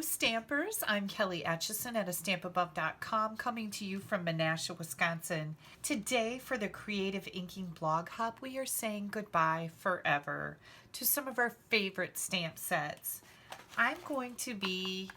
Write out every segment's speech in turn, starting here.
Hello Stampers, I'm Kelly Acheson at stampabove.com coming to you from Menasha, Wisconsin. Today for the Creative Inking Blog Hub we are saying goodbye forever to some of our favorite stamp sets. I'm going to be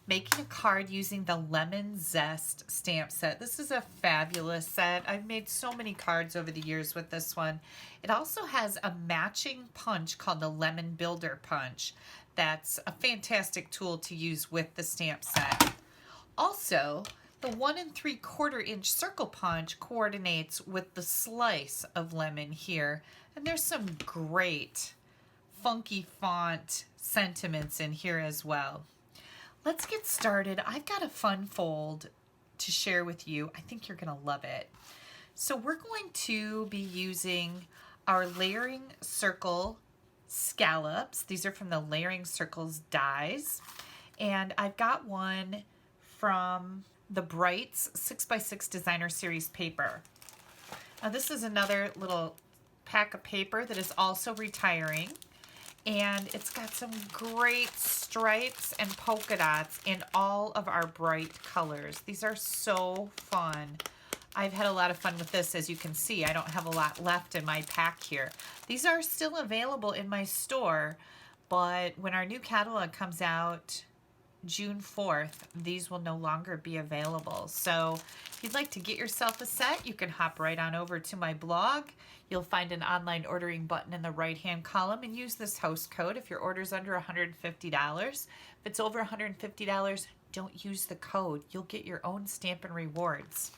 making a card using the Lemon Zest stamp set. This is a fabulous set. I've made so many cards over the years with this one. It also has a matching punch called the Lemon Builder Punch. That's a fantastic tool to use with the stamp set. Also, the 1 3/4 inch circle punch coordinates with the slice of lemon here. And there's some great funky font sentiments in here as well. Let's get started. I've got a fun fold to share with you. I think you're going to love it. So we're going to be using our layering circle scallops. These are from the Layering Circles dies. And I've got one from the Brights 6x6 Designer Series paper. Now this is another little pack of paper that is also retiring. And it's got some great stripes and polka dots in all of our bright colors. These are so fun. I've had a lot of fun with this. As you can see, I don't have a lot left in my pack here. These are still available in my store, but when our new catalog comes out June 4th, these will no longer be available. So if you'd like to get yourself a set, you can hop right on over to my blog. You'll find an online ordering button in the right-hand column and use this host code if your order's under $150. If it's over $150, don't use the code. You'll get your own Stampin' Rewards.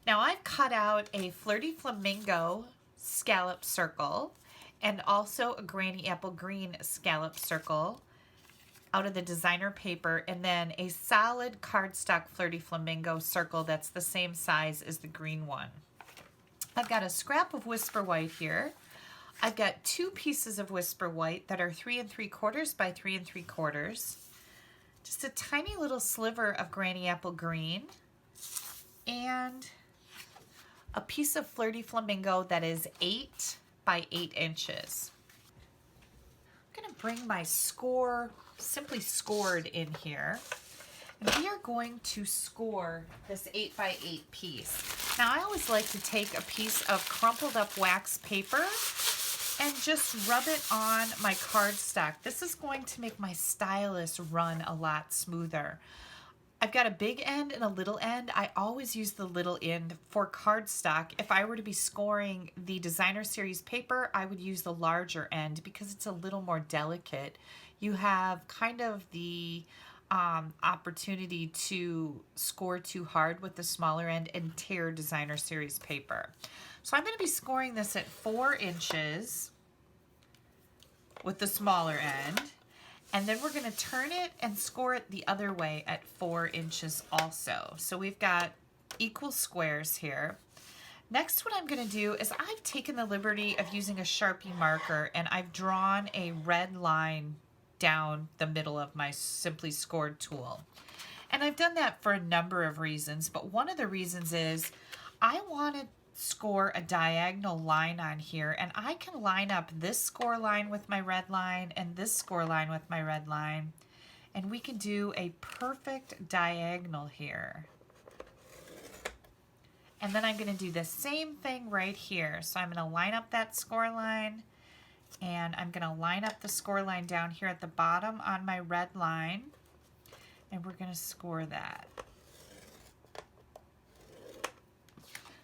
Now I've cut out a Flirty Flamingo scallop circle and also a Granny Apple Green scallop circle out of the designer paper, and then a solid cardstock Flirty Flamingo circle that's the same size as the green one. I've got a scrap of Whisper White here. I've got 2 pieces of Whisper White that are 3 3/4 by 3 3/4. Just a tiny little sliver of Granny Apple Green, and a piece of Flirty Flamingo that is 8 by 8 inches. I'm going to bring my Simply Scored in here. And we are going to score this 8 by 8 piece. Now I always like to take a piece of crumpled up wax paper and just rub it on my cardstock. This is going to make my stylus run a lot smoother. I've got a big end and a little end. I always use the little end for cardstock. If I were to be scoring the Designer Series paper, I would use the larger end because it's a little more delicate. You have kind of the opportunity to score too hard with the smaller end and tear Designer Series paper. So I'm going to be scoring this at 4 inches with the smaller end. And then we're going to turn it and score it the other way at 4 inches also. So we've got equal squares here. Next, what I'm going to do is I've taken the liberty of using a Sharpie marker and I've drawn a red line down the middle of my Simply Scored tool. And I've done that for a number of reasons, but one of the reasons is I want to score a diagonal line on here, and I can line up this score line with my red line and this score line with my red line, and we can do a perfect diagonal here. And then I'm going to do the same thing right here. So I'm going to line up that score line, and I'm going to line up the score line down here at the bottom on my red line, and we're going to score that.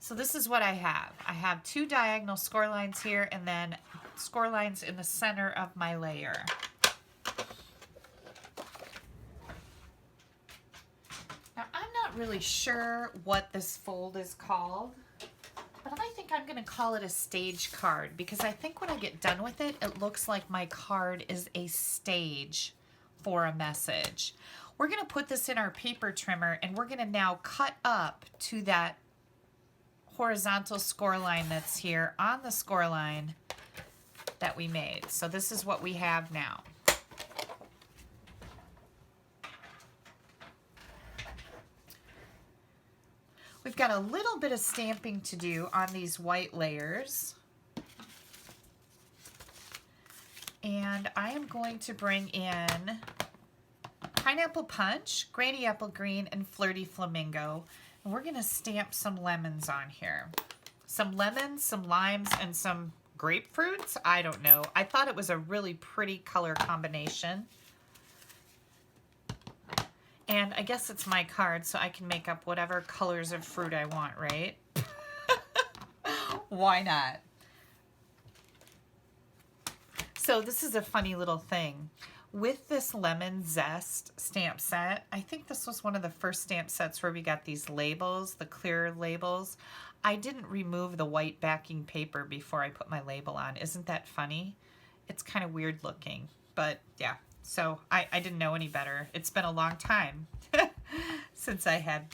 So this is what I have. I have 2 diagonal score lines here and then score lines in the center of my layer. Now I'm not really sure what this fold is called, but I think I'm going to call it a stage card because I think when I get done with it, it looks like my card is a stage for a message. We're going to put this in our paper trimmer and we're going to now cut up to that horizontal score line that's here on the score line that we made. So this is what we have now. We've got a little bit of stamping to do on these white layers. And I am going to bring in Pineapple Punch, Granny Apple Green, and Flirty Flamingo. And we're gonna stamp some lemons on here. Some lemons, some limes, and some grapefruits. I don't know. I thought it was a really pretty color combination. And I guess it's my card, so I can make up whatever colors of fruit I want, right? Why not? So this is a funny little thing. With this lemon zest stamp set, I think this was one of the first stamp sets where we got these labels, the clear labels. I didn't remove the white backing paper before I put my label on. Isn't that funny? It's kind of weird looking, but yeah. So I didn't know any better. It's been a long time since I had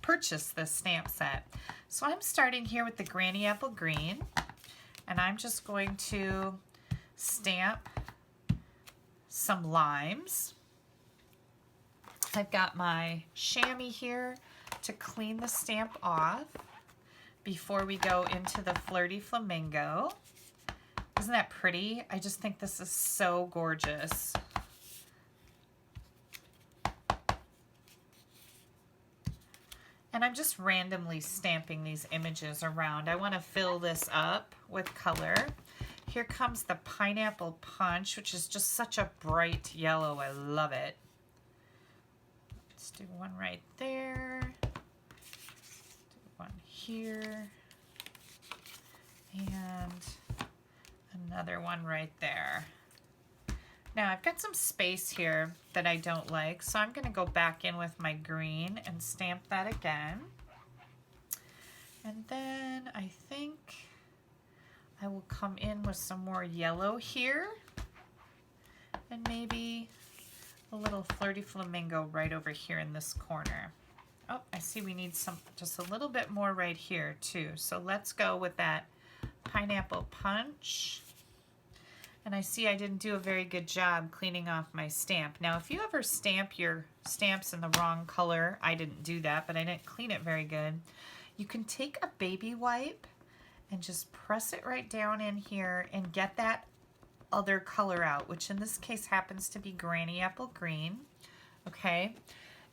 purchased this stamp set. So I'm starting here with the Granny Apple Green, and I'm just going to stamp some limes. I've got my chamois here to clean the stamp off before we go into the Flirty Flamingo. Isn't that pretty? I just think this is so gorgeous. And I'm just randomly stamping these images around. I want to fill this up with color. Here comes the Pineapple Punch, which is just such a bright yellow. I love it. Let's do one right there. Do one here. And another one right there. Now I've got some space here that I don't like, so I'm going to go back in with my green and stamp that again. And then I think I will come in with some more yellow here, and maybe a little Flirty Flamingo right over here in this corner. Oh, I see we need some, just a little bit more right here too. So let's go with that Pineapple Punch. And I see I didn't do a very good job cleaning off my stamp. Now, if you ever stamp your stamps in the wrong color, I didn't do that, but I didn't clean it very good. You can take a baby wipe and just press it right down in here and get that other color out, which in this case happens to be Granny Apple Green. Okay,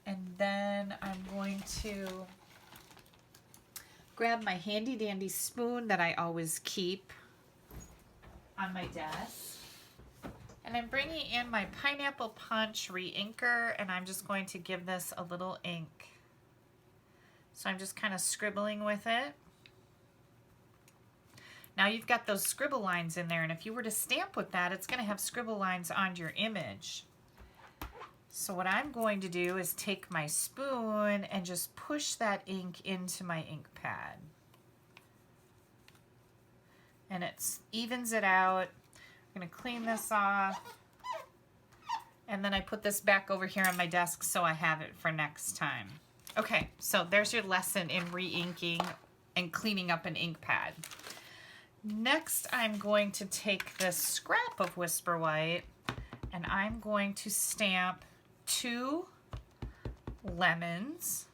and then I'm going to grab my handy dandy spoon that I always keep on my desk, and I'm bringing in my Pineapple Punch re-inker, and I'm just going to give this a little ink. So I'm just kind of scribbling with it. Now you've got those scribble lines in there, and if you were to stamp with that, it's going to have scribble lines on your image. So what I'm going to do is take my spoon and just push that ink into my ink pad. And it evens it out. I'm going to clean this off. And then I put this back over here on my desk so I have it for next time. Okay, so there's your lesson in re-inking and cleaning up an ink pad. Next, I'm going to take this scrap of Whisper White, and I'm going to stamp 2 lemons.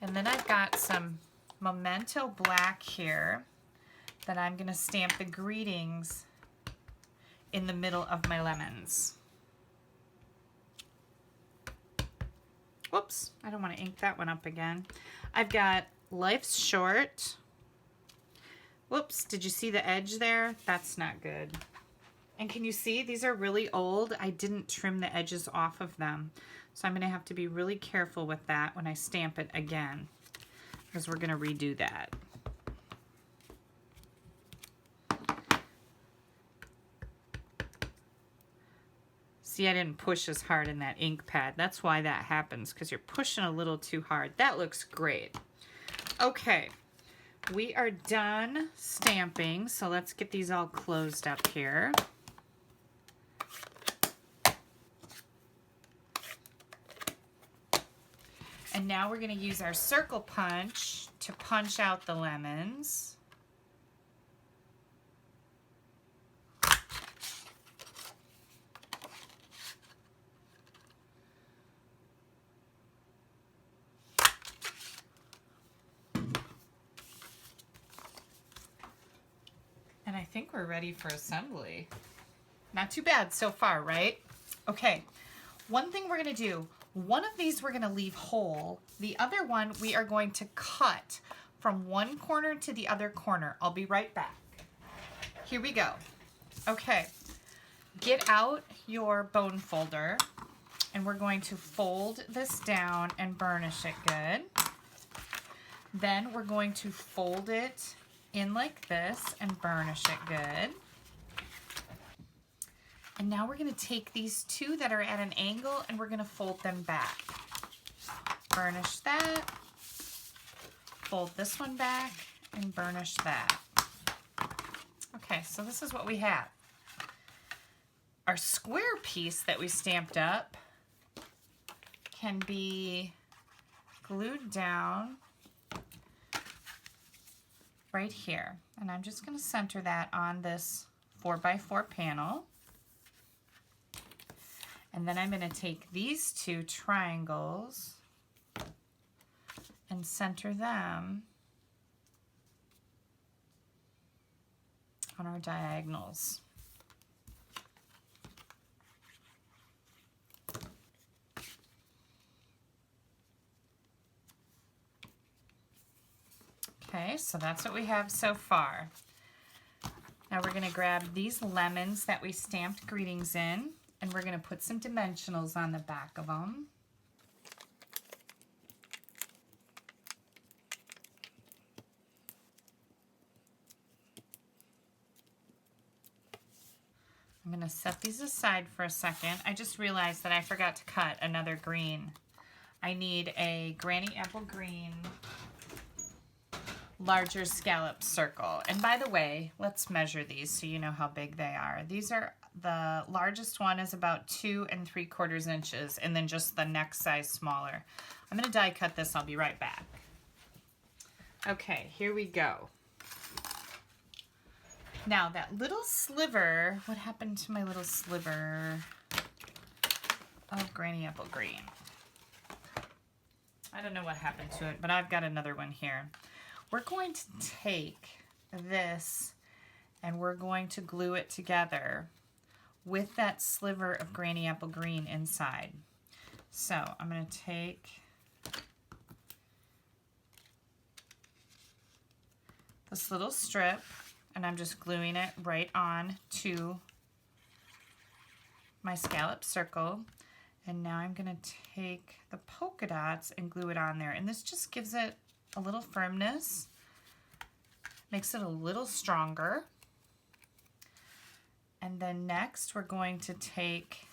And then I've got some Memento Black here that I'm going to stamp the greetings in the middle of my lemons. Whoops, I don't want to ink that one up again. I've got Life's Short. Whoops, did you see the edge there? That's not good. And can you see, these are really old. I didn't trim the edges off of them. So I'm going to have to be really careful with that when I stamp it again, because we're going to redo that. See, I didn't push as hard in that ink pad. That's why that happens, because you're pushing a little too hard. That looks great. Okay, we are done stamping, so let's get these all closed up here. And now we're going to use our circle punch to punch out the lemons. And I think we're ready for assembly. Not too bad so far, right? Okay, one thing we're going to do, one of these we're going to leave whole. The other one we are going to cut from one corner to the other corner. I'll be right back. Here we go. Okay, get out your bone folder and we're going to fold this down and burnish it good. Then we're going to fold it in like this and burnish it good. And now we're going to take these two that are at an angle and we're going to fold them back. Burnish that, fold this one back, and burnish that. Okay, so this is what we have. Our square piece that we stamped up can be glued down right here. And I'm just going to center that on this 4x4 panel. And then I'm going to take these two triangles and center them on our diagonals. Okay, so that's what we have so far. Now we're going to grab these lemons that we stamped greetings in, and we're going to put some dimensionals on the back of them. I'm going to set these aside for a second. I just realized that I forgot to cut another green. I need a Granny Apple Green larger scallop circle. And by the way, let's measure these so you know how big they are. These are, the largest one is about 2 3/4 inches, and then just the next size smaller. I'm going to die cut this. I'll be right back. Okay, here we go. Now that little sliver, what happened to my little sliver of Granny Apple Green? I don't know what happened to it, but I've got another one here. We're going to take this and we're going to glue it together with that sliver of Granny Apple Green inside. So I'm going to take this little strip and I'm just gluing it right on to my scallop circle. And now I'm going to take the polka dots and glue it on there. And this just gives it a little firmness, makes it a little stronger. And then next we're going to take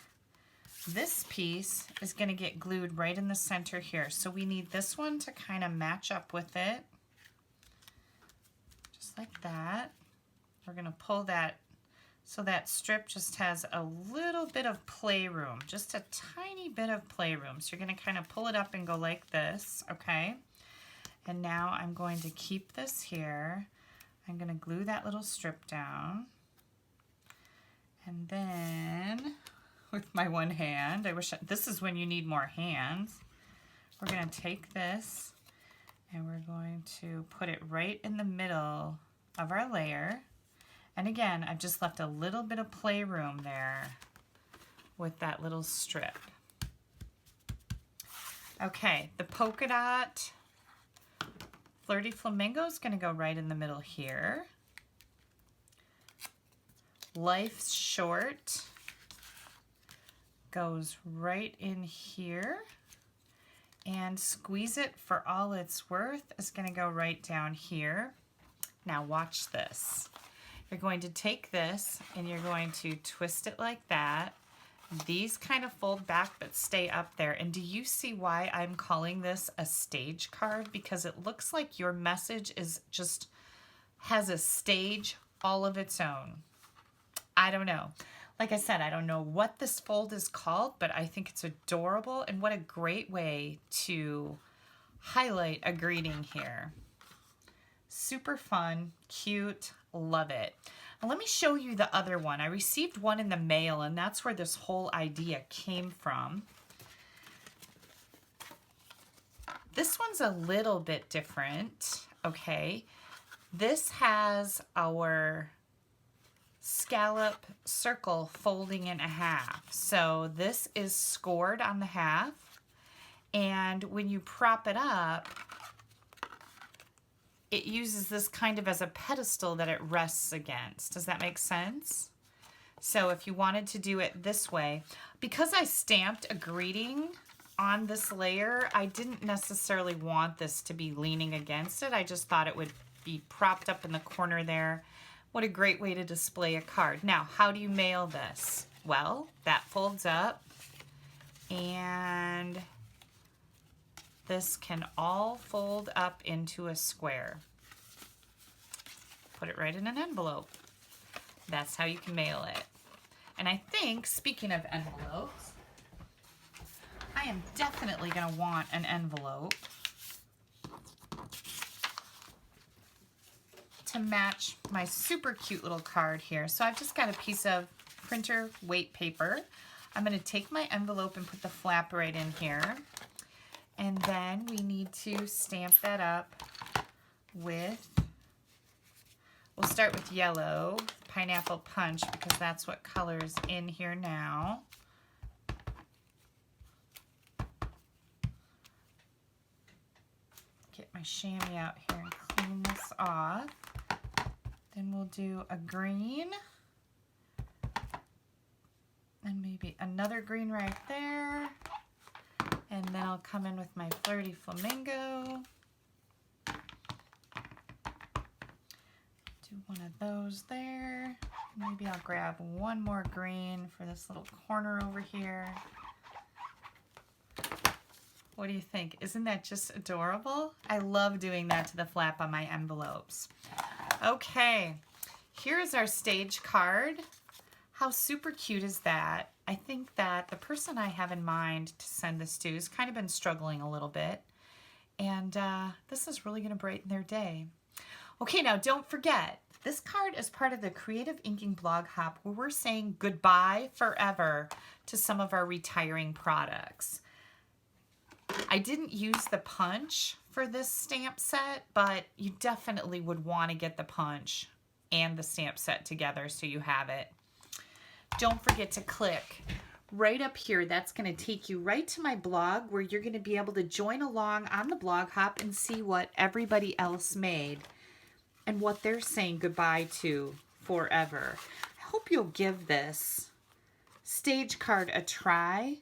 this piece, is going to get glued right in the center here. So we need this one to kind of match up with it, just like that. We're going to pull that so that strip just has a little bit of playroom, just a tiny bit of playroom. So you're going to kind of pull it up and go like this, okay? And now I'm going to keep this here. I'm going to glue that little strip down. And then with my one hand, this is when you need more hands. We're going to take this and we're going to put it right in the middle of our layer. And again, I've just left a little bit of playroom there with that little strip. Okay, the polka dot Flirty Flamingo is going to go right in the middle here. Life's Short goes right in here. And Squeeze It for All It's Worth is going to go right down here. Now watch this. You're going to take this and you're going to twist it like that. These kind of fold back but stay up there. And do you see why I'm calling this a stage card? Because it looks like your message is just has a stage all of its own. I don't know. Like I said, I don't know what this fold is called, but I think it's adorable, and what a great way to highlight a greeting here. Super fun, cute, love it. Now let me show you the other one. I received one in the mail, and that's where this whole idea came from. This one's a little bit different, okay? This has our scallop circle folding in half. So this is scored on the half, and when you prop it up, it uses this kind of as a pedestal that it rests against. Does that make sense? So if you wanted to do it this way, because I stamped a greeting on this layer, I didn't necessarily want this to be leaning against it. I just thought it would be propped up in the corner there. What a great way to display a card. Now, how do you mail this? Well, that folds up, and this can all fold up into a square. Put it right in an envelope. That's how you can mail it. And I think, speaking of envelopes, I am definitely going to want an envelope to match my super cute little card here. So I've just got a piece of printer weight paper. I'm going to take my envelope and put the flap right in here. And then we need to stamp that up with, we'll start with yellow, pineapple punch, because that's what color's in here now. Get my chamois out here and clean this off. Then we'll do a green, and maybe another green right there. And then I'll come in with my Flirty Flamingo. Do one of those there. Maybe I'll grab one more green for this little corner over here. What do you think? Isn't that just adorable? I love doing that to the flap on my envelopes. Okay, here's our stage card. How super cute is that? I think that the person I have in mind to send this to has kind of been struggling a little bit, and this is really going to brighten their day. Okay, now don't forget, this card is part of the Creative Inking Blog Hop, where we're saying goodbye forever to some of our retiring products. I didn't use the punch for this stamp set, but you definitely would want to get the punch and the stamp set together so you have it. Don't forget to click right up here. That's going to take you right to my blog, where you're going to be able to join along on the blog hop and see what everybody else made and what they're saying goodbye to forever. I hope you'll give this stage card a try.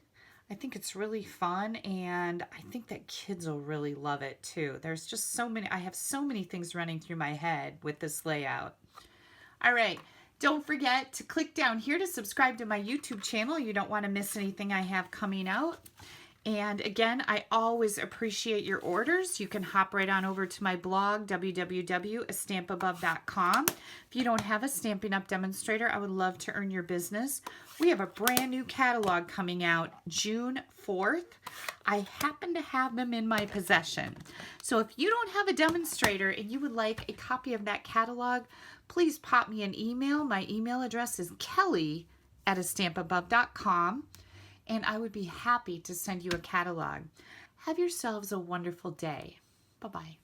I think it's really fun, and I think that kids will really love it too. There's just so many, I have so many things running through my head with this layout. All right, don't forget to click down here to subscribe to my YouTube channel. You don't want to miss anything I have coming out. And again, I always appreciate your orders. You can hop right on over to my blog, www.stampabove.com. If you don't have a Stampin' Up! Demonstrator, I would love to earn your business. We have a brand new catalog coming out June 4th. I happen to have them in my possession. So if you don't have a demonstrator and you would like a copy of that catalog, please pop me an email. My email address is kelly@astampabove.com. and I would be happy to send you a catalog. Have yourselves a wonderful day. Bye-bye.